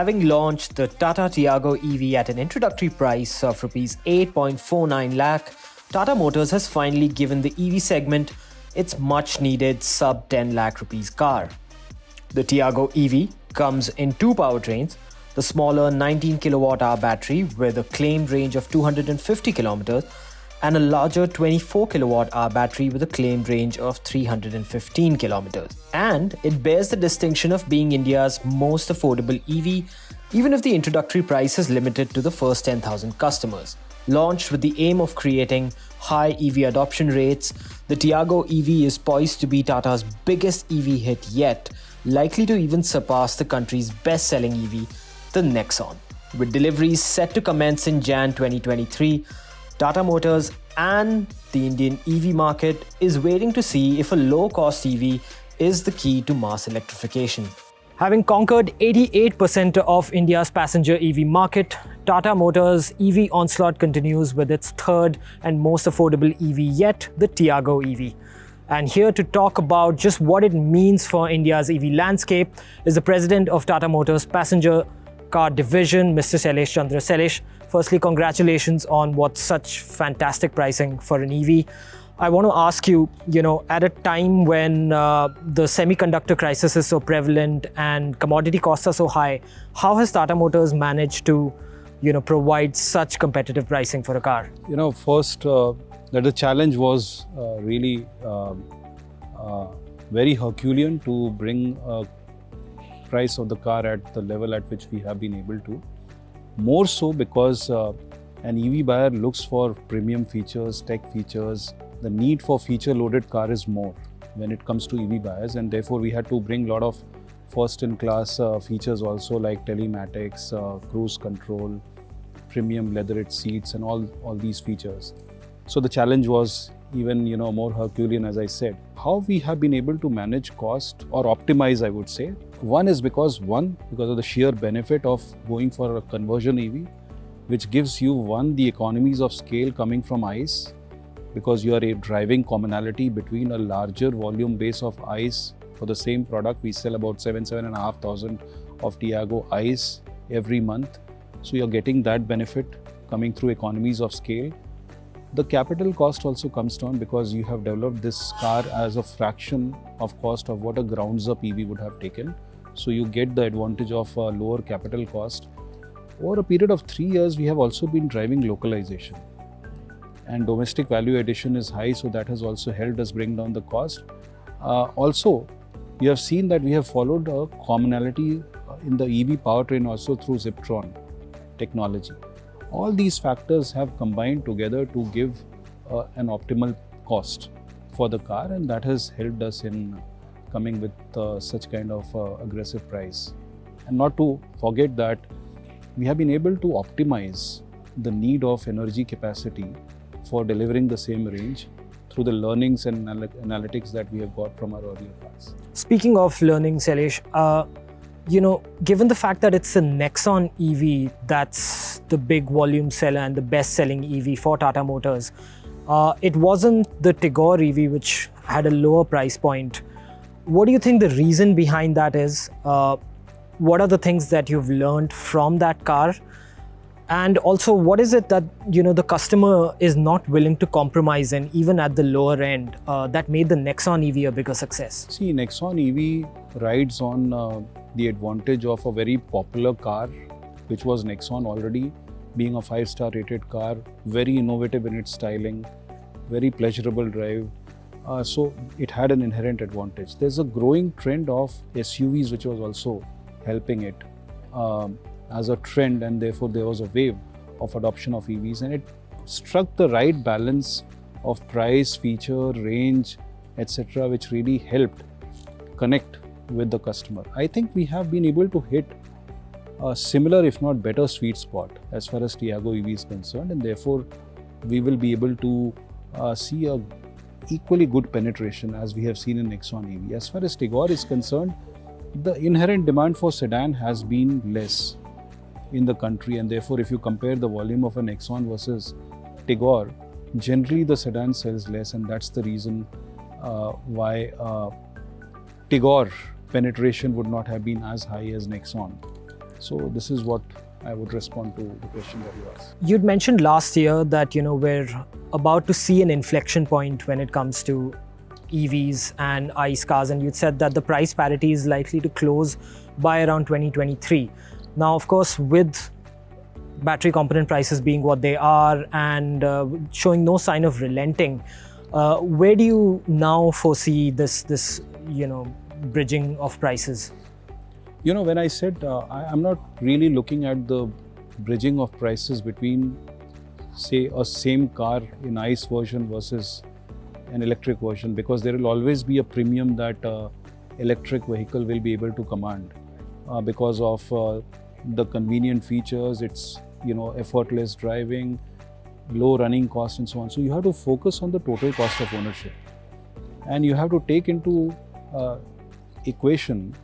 Having launched the Tata Tiago EV at an introductory price of Rs 8.49 lakh, Tata Motors has finally given the EV segment its much needed sub 10 lakh rupees car. The Tiago EV comes in two powertrains, the smaller 19 kWh battery with a claimed range of 250 kilometers and a larger 24 kWh battery with a claimed range of 315 kilometers. And it bears the distinction of being India's most affordable EV, even if the introductory price is limited to the first 10,000 customers. Launched with the aim of creating high EV adoption rates, the Tiago EV is poised to be Tata's biggest EV hit yet, likely to even surpass the country's best-selling EV, the Nexon. With deliveries set to commence in Jan 2023, Tata Motors and the Indian EV market is waiting to see if a low-cost EV is the key to mass electrification. Having conquered 88% of India's passenger EV market, Tata Motors' EV onslaught continues with its third and most affordable EV yet, the Tiago EV. And here to talk about just what it means for India's EV landscape is the president of Tata Motors Passenger Car Division, Mr. Shailesh Chandra. Shailesh, firstly, congratulations on what's such fantastic pricing for an EV. I want to ask you, at a time when the semiconductor crisis is so prevalent and commodity costs are so high, how has Tata Motors managed to, provide such competitive pricing for a car? First, that the challenge was really very Herculean to bring a price of the car at the level at which we have been able to. More so because an EV buyer looks for premium features, tech features. The need for feature-loaded car is more when it comes to EV buyers, and therefore we had to bring a lot of first-in-class features also, like telematics, cruise control, premium leatherette seats, and all these features. So the challenge was even more Herculean, as I said. How we have been able to manage cost or optimize, I would say. One is because of the sheer benefit of going for a conversion EV, which gives you the economies of scale coming from ICE, because you are driving commonality between a larger volume base of ICE. For the same product, we sell about 7,500 of Tiago ICE every month. So you're getting that benefit coming through economies of scale. The capital cost also comes down because you have developed this car as a fraction of cost of what a grounds-up EV would have taken. So you get the advantage of a lower capital cost. Over a period of 3 years, we have also been driving localization. And domestic value addition is high, so that has also helped us bring down the cost. Also, you have seen that we have followed a commonality in the EV powertrain also through Ziptron technology. All these factors have combined together to give an optimal cost for the car, and that has helped us in coming with such kind of aggressive price. And not to forget that we have been able to optimize the need of energy capacity for delivering the same range through the learnings and analytics that we have got from our earlier cars. Speaking of learning, Shailesh, given the fact that it's a Nexon EV that's the big volume seller and the best-selling EV for Tata Motors, it wasn't the Tigor EV which had a lower price point. What do you think the reason behind that is? What are the things that you've learned from that car? And also, what is it that the customer is not willing to compromise in, even at the lower end, that made the Nexon EV a bigger success? See, Nexon EV rides on the advantage of a very popular car, which was Nexon already, being a 5-star rated car, very innovative in its styling, very pleasurable drive. So it had an inherent advantage. There's a growing trend of SUVs, which was also helping it as a trend, and therefore there was a wave of adoption of EVs, and it struck the right balance of price, feature, range, etc., which really helped connect with the customer. I think we have been able to hit a similar, if not better, sweet spot as far as Tiago EV is concerned, and therefore we will be able to see a equally good penetration as we have seen in Nexon EV. As far as Tigor is concerned, the inherent demand for sedan has been less in the country, and therefore if you compare the volume of a Nexon versus Tigor, generally the sedan sells less, and that's the reason why Tigor penetration would not have been as high as Nexon. So this is what I would respond to the question that you asked. You'd mentioned last year that we're about to see an inflection point when it comes to EVs and ICE cars, and you'd said that the price parity is likely to close by around 2023. Now, of course, with battery component prices being what they are and showing no sign of relenting, where do you now foresee this bridging of prices? When I said I'm not really looking at the bridging of prices between, say, a same car in ICE version versus an electric version, because there will always be a premium that electric vehicle will be able to command because of the convenient features, its effortless driving, low running cost and so on. So you have to focus on the total cost of ownership, and you have to take into equation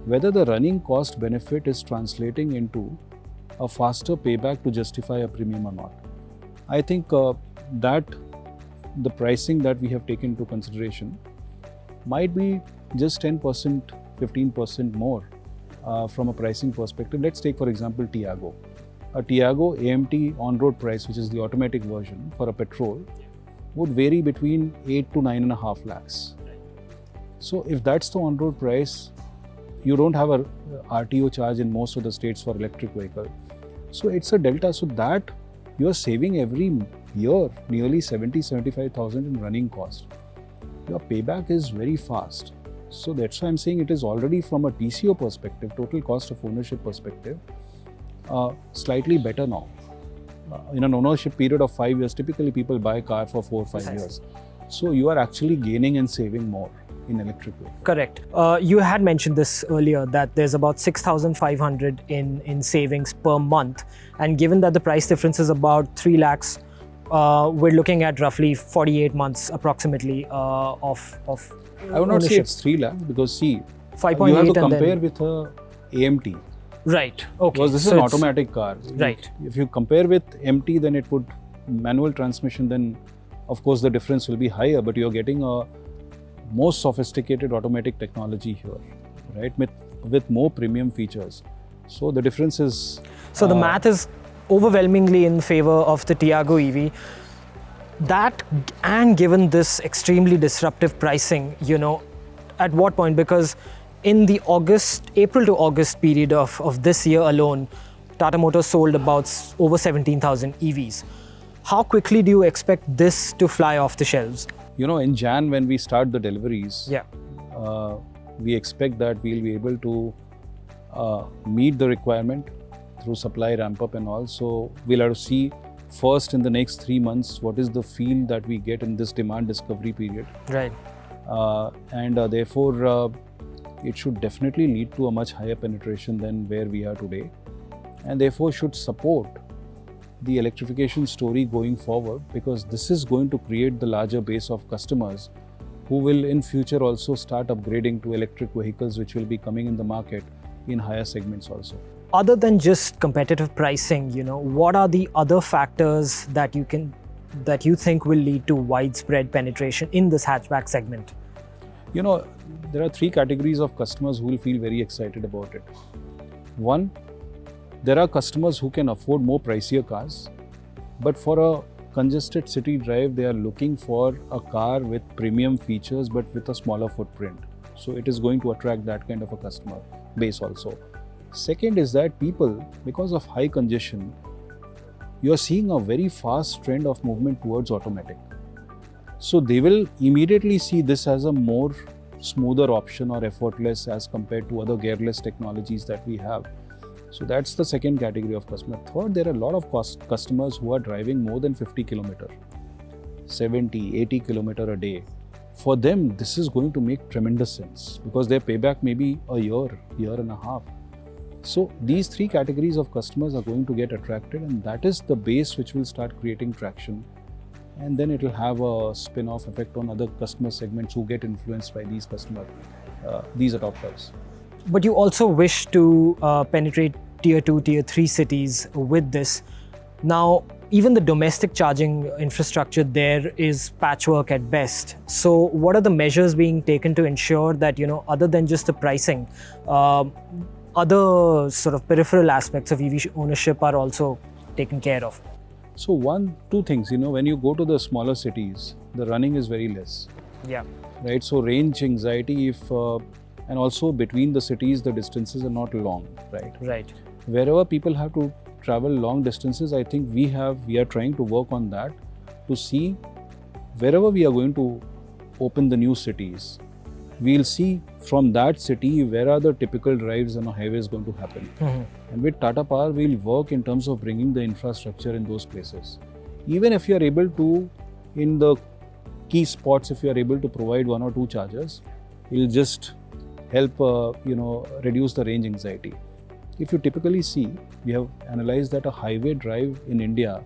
whether the running cost benefit is translating into a faster payback to justify a premium or not. I think that the pricing that we have taken into consideration might be just 10%, 15% more from a pricing perspective. Let's take, for example, Tiago. A Tiago AMT on-road price, which is the automatic version for a petrol, would vary between 8 to 9.5 lakhs. So if that's the on-road price, you don't have a RTO charge in most of the states for electric vehicle. So it's a delta. So that you're saving every year nearly 75,000 in running cost. Your payback is very fast. So that's why I'm saying it is already from a TCO perspective, total cost of ownership perspective, slightly better now. In an ownership period of 5 years, typically people buy a car for 4 or 5 years. So you are actually gaining and saving more in electric vehicle. Correct. You had mentioned this earlier, that there's about 6,500 in savings per month, and given that the price difference is about 3 lakhs, we're looking at roughly 48 months approximately of I would not say it's 3 lakhs, because see, 5.8 you have to compare with a AMT. Right. Okay. Because this is an automatic car. Right. If you compare with MT, then it would manual transmission, then of course the difference will be higher, but you're getting a more sophisticated automatic technology here, right? With more premium features. So the difference is... So the math is overwhelmingly in favor of the Tiago EV. That, and given this extremely disruptive pricing, at what point? Because in the April to August period of this year alone, Tata Motors sold about over 17,000 EVs. How quickly do you expect this to fly off the shelves? In Jan, when we start the deliveries, we expect that we'll be able to meet the requirement through supply ramp up and all. So we'll have to see first in the next 3 months what is the feel that we get in this demand discovery period. Right. Therefore, it should definitely lead to a much higher penetration than where we are today, and therefore should support the electrification story going forward, because this is going to create the larger base of customers who will in future also start upgrading to electric vehicles, which will be coming in the market in higher segments also. Other than just competitive pricing, what are the other factors that you think will lead to widespread penetration in this hatchback segment? There are 3 categories of customers who will feel very excited about it. One, there are customers who can afford more pricier cars, but for a congested city drive, they are looking for a car with premium features but with a smaller footprint. So it is going to attract that kind of a customer base also. Second is that people, because of high congestion, you are seeing a very fast trend of movement towards automatic. So they will immediately see this as a more smoother option or effortless as compared to other gearless technologies that we have. So that's the second category of customer. Third, there are a lot of customers who are driving more than 50 kilometer, 70, 80 kilometer a day. For them, this is going to make tremendous sense because their payback may be a year and a half. So these 3 categories of customers are going to get attracted, and that is the base which will start creating traction. And then it will have a spin-off effect on other customer segments who get influenced by these customers, these adopters. But you also wish to penetrate tier 2, tier 3 cities with this. Now, even the domestic charging infrastructure there is patchwork at best. So what are the measures being taken to ensure that, other than just the pricing, other sort of peripheral aspects of EV ownership are also taken care of? So two things, when you go to the smaller cities, the running is very less. Yeah. Right. So range anxiety, and also between the cities, the distances are not long. Right. Right. Wherever people have to travel long distances, I think we are trying to work on that to see wherever we are going to open the new cities. We'll see from that city where are the typical drives on a highway is going to happen. And with Tata Power, we'll work in terms of bringing the infrastructure in those places. Even if you are able to, in the key spots, if you are able to provide 1 or 2 chargers, it'll just help reduce the range anxiety. If you typically see, we have analyzed that a highway drive in India,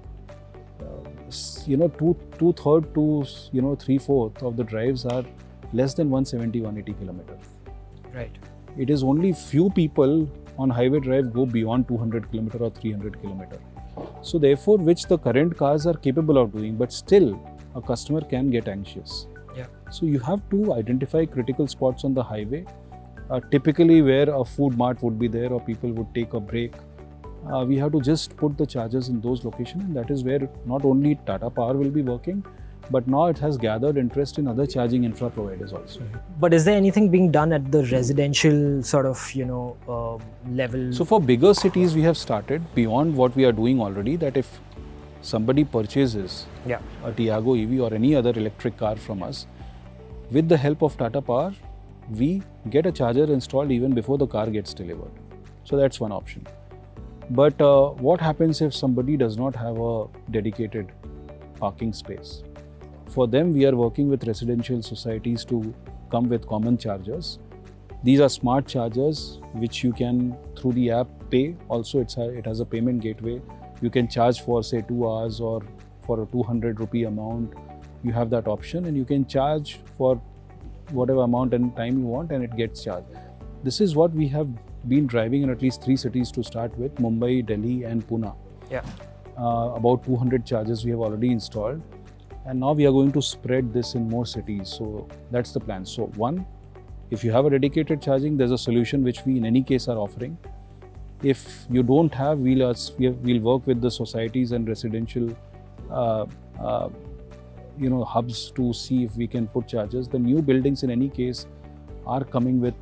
two-thirds to 3/4 of the drives are less than 170-180 kilometers. Right. It is only few people on highway drive go beyond 200 kilometer or 300 kilometer. So therefore, which the current cars are capable of doing, but still a customer can get anxious. Yeah. So you have to identify critical spots on the highway, typically where a food mart would be there or people would take a break. We have to just put the chargers in those locations, and that is where not only Tata Power will be working, but now it has gathered interest in other charging infra providers also. But is there anything being done at the residential sort of, level? So for bigger cities, we have started beyond what we are doing already, that if somebody purchases a Tiago EV or any other electric car from us, with the help of Tata Power, we get a charger installed even before the car gets delivered. So that's one option. But what happens if somebody does not have a dedicated parking space? For them, we are working with residential societies to come with common chargers. These are smart chargers which you can, through the app, pay. Also, it has a payment gateway. You can charge for, say, 2 hours or for a 200 rupee amount. You have that option, and you can charge for whatever amount and time you want, and it gets charged. This is what we have been driving in at least 3 cities to start with: Mumbai, Delhi, and Pune. Yeah. About 200 chargers we have already installed, and now we are going to spread this in more cities. So that's the plan. So one, if you have a dedicated charging, there's a solution which we in any case are offering. If you don't have, we'll work with the societies and residential hubs to see if we can put chargers. The new buildings in any case are coming with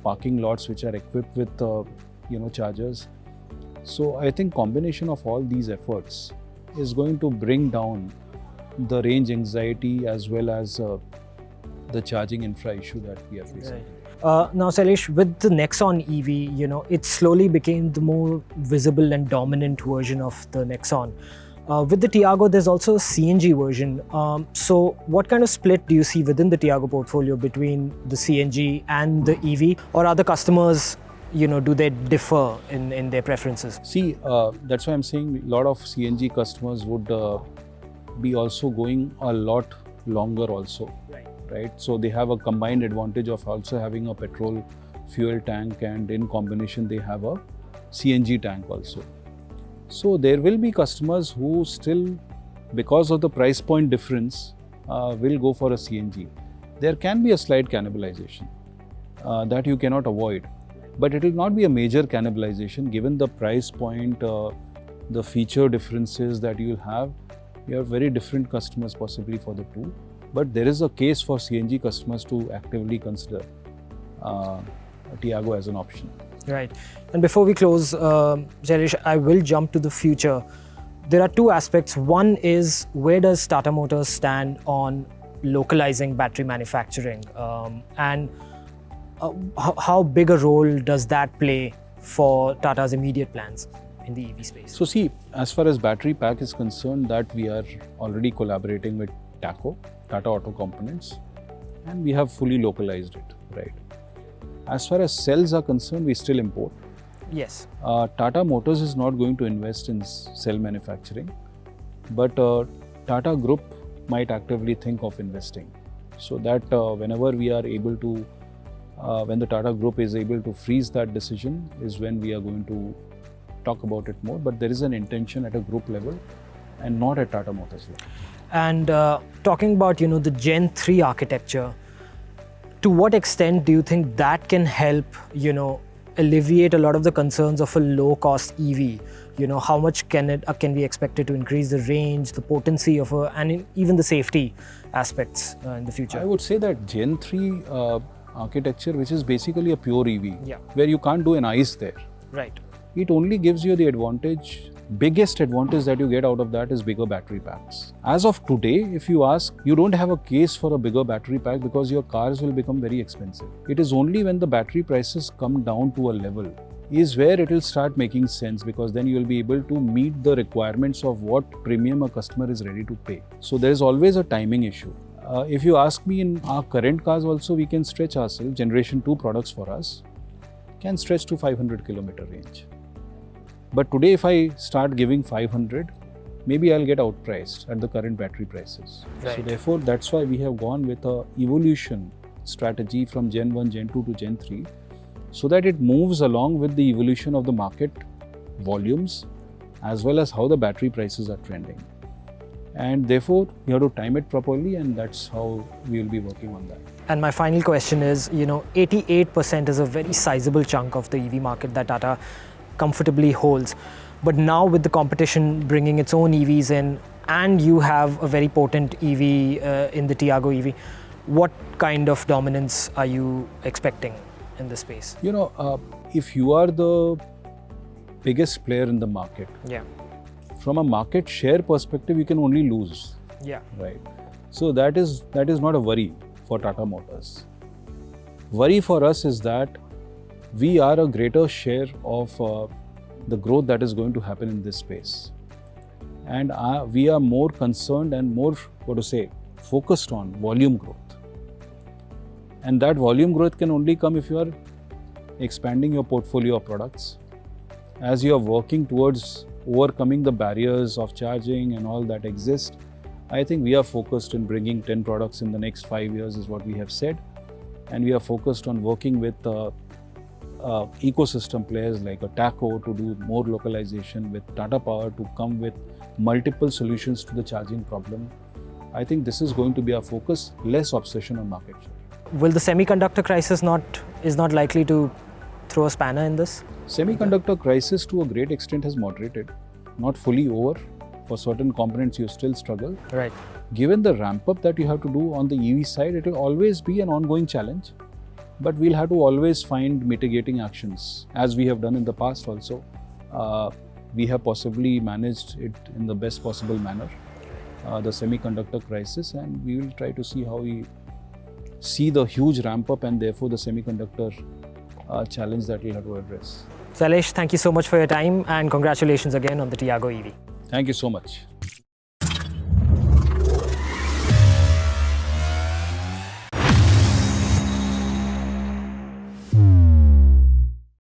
parking lots which are equipped with chargers. So I think combination of all these efforts is going to bring down the range anxiety as well as the charging infra issue that we are facing. Right. Now, Shailesh, with the Nexon EV, it slowly became the more visible and dominant version of the Nexon. With the Tiago, there's also a CNG version. So what kind of split do you see within the Tiago portfolio between the CNG and the EV? Or are the customers, do they differ in their preferences? See, that's why I'm saying a lot of CNG customers would be also going a lot longer also. Right? So they have a combined advantage of also having a petrol fuel tank, and in combination they have a CNG tank also. So there will be customers who still, because of the price point difference, will go for a CNG. There can be a slight cannibalization that you cannot avoid, but it will not be a major cannibalization given the price point, the feature differences that you will have. You have very different customers possibly for the two, but there is a case for CNG customers to actively consider Tiago as an option. Right. And before we close, Shailesh, I will jump to the future. There are 2 aspects. One is, where does Tata Motors stand on localizing battery manufacturing? And how big a role does that play for Tata's immediate plans in the EV space? So see, as far as battery pack is concerned, that we are already collaborating with TACO, Tata Auto Components, and we have fully localized it, right? As far as cells are concerned, we still import. Yes. Tata Motors is not going to invest in cell manufacturing, but Tata Group might actively think of investing. So that whenever we are able to, when the Tata Group is able to freeze that decision, is when we are going to talk about it more. But there is an intention at a group level and not at Tata Motors level. And talking about, the Gen 3 architecture, To what extent do you think that can help, alleviate a lot of the concerns of a low-cost EV? How much can be expected to increase the range, the potency of and even the safety aspects in the future? I would say that Gen 3 architecture, which is basically a pure EV, Yeah. where you can't do an ICE there. Right. It only gives you the biggest advantage that you get out of that is bigger battery packs. As of today, if you ask, you don't have a case for a bigger battery pack because your cars will become very expensive. It is only when the battery prices come down to a level is where it will start making sense, because then you will be able to meet the requirements of what premium a customer is ready to pay. So there is always a timing issue. If you ask me, in our current cars also, we can stretch ourselves. Generation 2 products for us can stretch to 500 kilometer range. But today, if I start giving 500, maybe I'll get outpriced at the current battery prices. Right. So therefore, that's why we have gone with a evolution strategy from Gen 1, Gen 2 to Gen 3, so that it moves along with the evolution of the market volumes as well as how the battery prices are trending. And therefore, you have to time it properly, and that's how we will be working on that. And my final question is, 88% is a very sizable chunk of the EV market that Tata comfortably holds. But now with the competition bringing its own EVs in, and you have a very potent EV in the Tiago EV, what kind of dominance are you expecting in this space? If you are the biggest player in the market, Yeah. from a market share perspective, you can only lose. Yeah. Right. So that is not a worry for Tata Motors. Worry for us is that we are a greater share of the growth that is going to happen in this space. And we are more concerned and more, focused on volume growth. And that volume growth can only come if you are expanding your portfolio of products. As you are working towards overcoming the barriers of charging and all that exist, I think we are focused in bringing 10 products in the next 5 years is what we have said. And we are focused on working with ecosystem players like a Taco to do more localization, with Tata Power to come with multiple solutions to the charging problem. I think this is going to be our focus, less obsession on market share. Will the semiconductor crisis is not likely to throw a spanner in this? Semiconductor crisis to a great extent has moderated, not fully over. For certain components you still struggle. Right. Given the ramp up that you have to do on the EV side, it will always be an ongoing challenge. But we'll have to always find mitigating actions, as we have done in the past also. We have possibly managed it in the best possible manner, the semiconductor crisis, and we will try to see how we see the huge ramp up and therefore the semiconductor challenge that we'll have to address. Shailesh, thank you so much for your time, and congratulations again on the Tiago EV. Thank you so much.